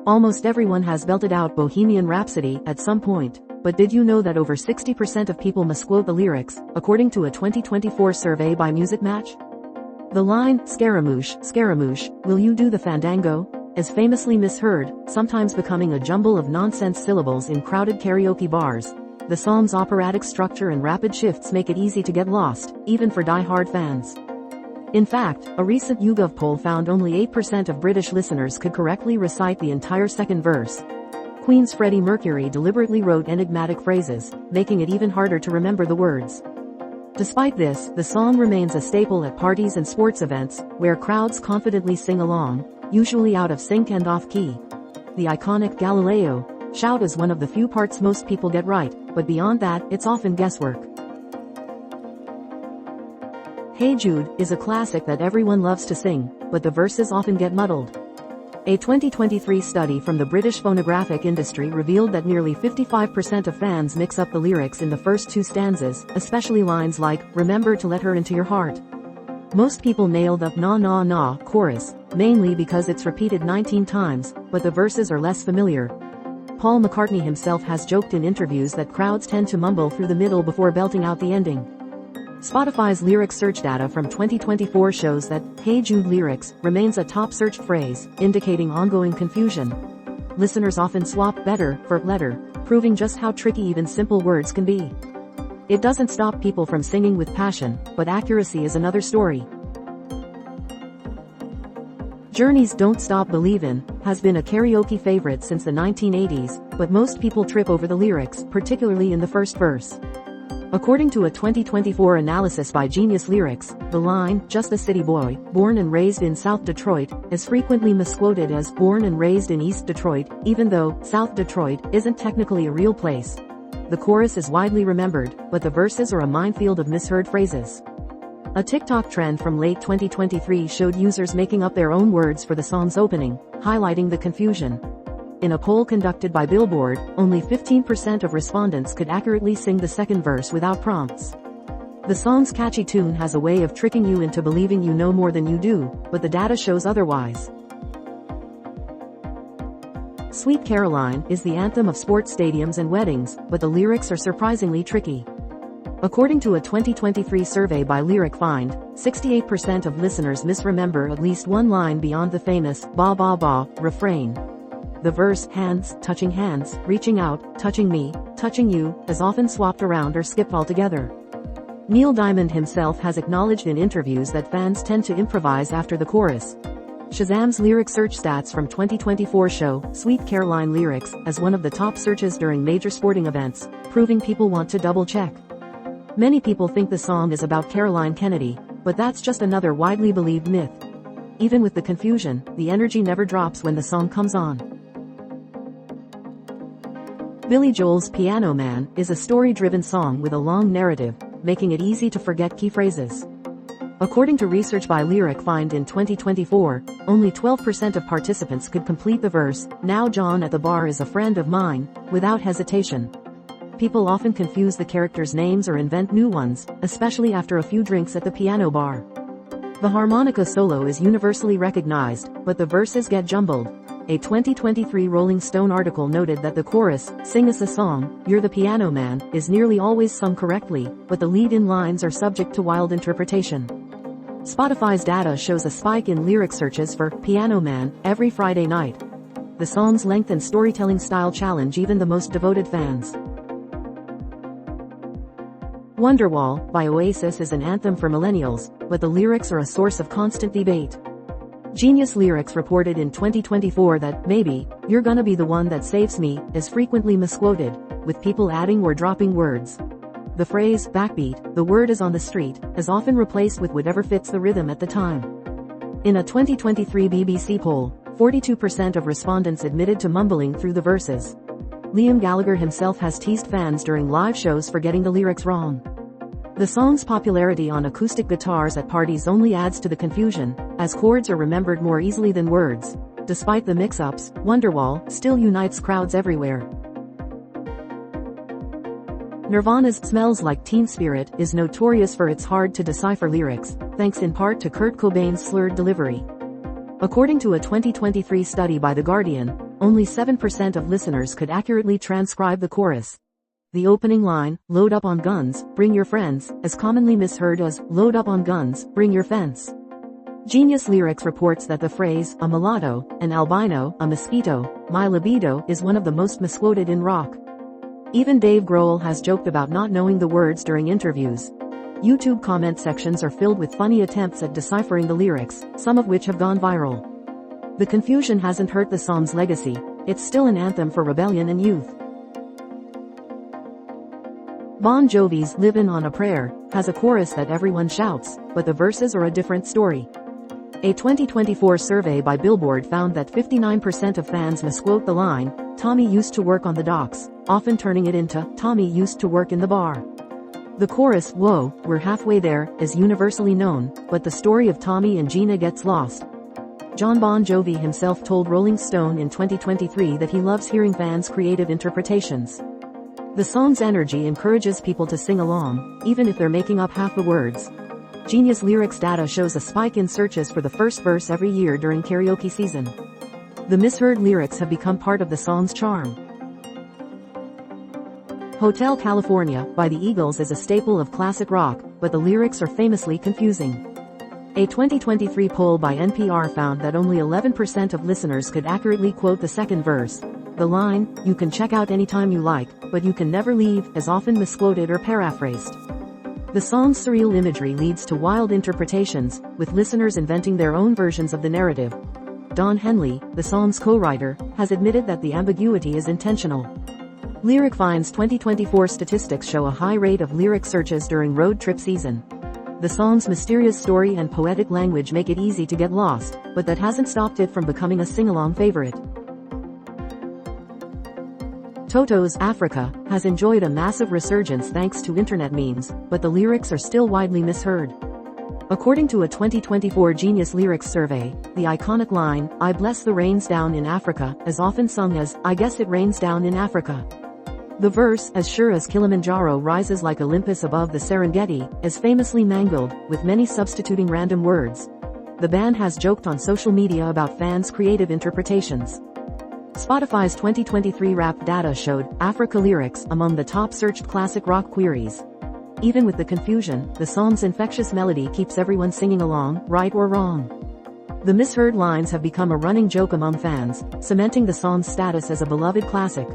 Almost everyone has belted out Bohemian Rhapsody at some point, but did you know that over 60% of people misquote the lyrics, according to a 2024 survey by Music Match? The line, "Scaramouche, Scaramouche, will you do the fandango?" is famously misheard, sometimes becoming a jumble of nonsense syllables in crowded karaoke bars. The song's operatic structure and rapid shifts make it easy to get lost, even for die-hard fans. In fact, a recent YouGov poll found only 8% of British listeners could correctly recite the entire second verse. Queen's Freddie Mercury deliberately wrote enigmatic phrases, making it even harder to remember the words. Despite this, the song remains a staple at parties and sports events, where crowds confidently sing along, usually out of sync and off-key. The iconic Galileo shout is one of the few parts most people get right, but beyond that, it's often guesswork. Hey Jude is a classic that everyone loves to sing, but the verses often get muddled. A 2023 study from the British phonographic industry revealed that nearly 55% of fans mix up the lyrics in the first two stanzas, especially lines like, "Remember to let her into your heart." Most people nail the "na na na" chorus, mainly because it's repeated 19 times, but the verses are less familiar. Paul McCartney himself has joked in interviews that crowds tend to mumble through the middle before belting out the ending. Spotify's lyric search data from 2024 shows that "Hey Jude" lyrics remains a top searched phrase, indicating ongoing confusion. Listeners often swap "better" for "letter," proving just how tricky even simple words can be. It doesn't stop people from singing with passion, but accuracy is another story. Journey's "Don't Stop Believin'" has been a karaoke favorite since the 1980s, but most people trip over the lyrics, particularly in the first verse. According to a 2024 analysis by Genius Lyrics, the line, "Just a city boy, born and raised in South Detroit," is frequently misquoted as "born and raised in East Detroit," even though South Detroit isn't technically a real place. The chorus is widely remembered, but the verses are a minefield of misheard phrases. A TikTok trend from late 2023 showed users making up their own words for the song's opening, highlighting the confusion. In a poll conducted by Billboard, only 15% of respondents could accurately sing the second verse without prompts. The song's catchy tune has a way of tricking you into believing you know more than you do, but the data shows otherwise. Sweet Caroline is the anthem of sports stadiums and weddings, but the lyrics are surprisingly tricky. According to a 2023 survey by Lyric Find, 68% of listeners misremember at least one line beyond the famous "ba ba ba" refrain. The verse, "hands, touching hands, reaching out, touching me, touching you," is often swapped around or skipped altogether. Neil Diamond himself has acknowledged in interviews that fans tend to improvise after the chorus. Shazam's lyric search stats from 2024 show "Sweet Caroline" lyrics as one of the top searches during major sporting events, proving people want to double-check. Many people think the song is about Caroline Kennedy, but that's just another widely believed myth. Even with the confusion, the energy never drops when the song comes on. Billy Joel's "Piano Man" is a story-driven song with a long narrative, making it easy to forget key phrases. According to research by Lyric Find in 2024, only 12% of participants could complete the verse, "Now John at the bar is a friend of mine," without hesitation. People often confuse the characters' names or invent new ones, especially after a few drinks at the piano bar. The harmonica solo is universally recognized, but the verses get jumbled. A 2023 Rolling Stone article noted that the chorus, "Sing us a song, you're the piano man," is nearly always sung correctly, but the lead-in lines are subject to wild interpretation. Spotify's data shows a spike in lyric searches for "Piano Man" every Friday night. The song's length and storytelling style challenge even the most devoted fans. Wonderwall by Oasis is an anthem for millennials, but the lyrics are a source of constant debate. Genius Lyrics reported in 2024 that "Maybe, you're gonna be the one that saves me" is frequently misquoted, with people adding or dropping words. The phrase, "backbeat, the word is on the street," is often replaced with whatever fits the rhythm at the time. In a 2023 BBC poll, 42% of respondents admitted to mumbling through the verses. Liam Gallagher himself has teased fans during live shows for getting the lyrics wrong. The song's popularity on acoustic guitars at parties only adds to the confusion, as chords are remembered more easily than words. Despite the mix-ups, Wonderwall still unites crowds everywhere. Nirvana's "Smells Like Teen Spirit" is notorious for its hard-to-decipher lyrics, thanks in part to Kurt Cobain's slurred delivery. According to a 2023 study by The Guardian, only 7% of listeners could accurately transcribe the chorus. The opening line, "Load up on guns, bring your friends," is commonly misheard as, "Load up on guns, bring your fence." Genius Lyrics reports that the phrase, "a mulatto, an albino, a mosquito, my libido," is one of the most misquoted in rock. Even Dave Grohl has joked about not knowing the words during interviews. YouTube comment sections are filled with funny attempts at deciphering the lyrics, some of which have gone viral. The confusion hasn't hurt the song's legacy, it's still an anthem for rebellion and youth. Bon Jovi's "Livin' on a Prayer" has a chorus that everyone shouts, but the verses are a different story. A 2024 survey by Billboard found that 59% of fans misquote the line, "Tommy used to work on the docks," often turning it into, "Tommy used to work in the bar." The chorus, "Whoa, we're halfway there," is universally known, but the story of Tommy and Gina gets lost. Jon Bon Jovi himself told Rolling Stone in 2023 that he loves hearing fans' creative interpretations. The song's energy encourages people to sing along, even if they're making up half the words. Genius Lyrics data shows a spike in searches for the first verse every year during karaoke season. The misheard lyrics have become part of the song's charm. Hotel California by the Eagles is a staple of classic rock, but the lyrics are famously confusing. A 2023 poll by NPR found that only 11% of listeners could accurately quote the second verse. The line, "You can check out anytime you like, but you can never leave," is often misquoted or paraphrased. The song's surreal imagery leads to wild interpretations, with listeners inventing their own versions of the narrative. Don Henley, the song's co-writer, has admitted that the ambiguity is intentional. LyricFind's 2024 statistics show a high rate of lyric searches during road trip season. The song's mysterious story and poetic language make it easy to get lost, but that hasn't stopped it from becoming a sing-along favorite. Toto's "Africa" has enjoyed a massive resurgence thanks to internet memes, but the lyrics are still widely misheard. According to a 2024 Genius Lyrics survey, the iconic line, "I bless the rains down in Africa," is often sung as, "I guess it rains down in Africa." The verse, "As sure as Kilimanjaro rises like Olympus above the Serengeti," is famously mangled, with many substituting random words. The band has joked on social media about fans' creative interpretations. Spotify's 2023 rap data showed Africa lyrics among the top searched classic rock queries. Even with the confusion, the song's infectious melody keeps everyone singing along, right or wrong. The misheard lines have become a running joke among fans, cementing the song's status as a beloved classic.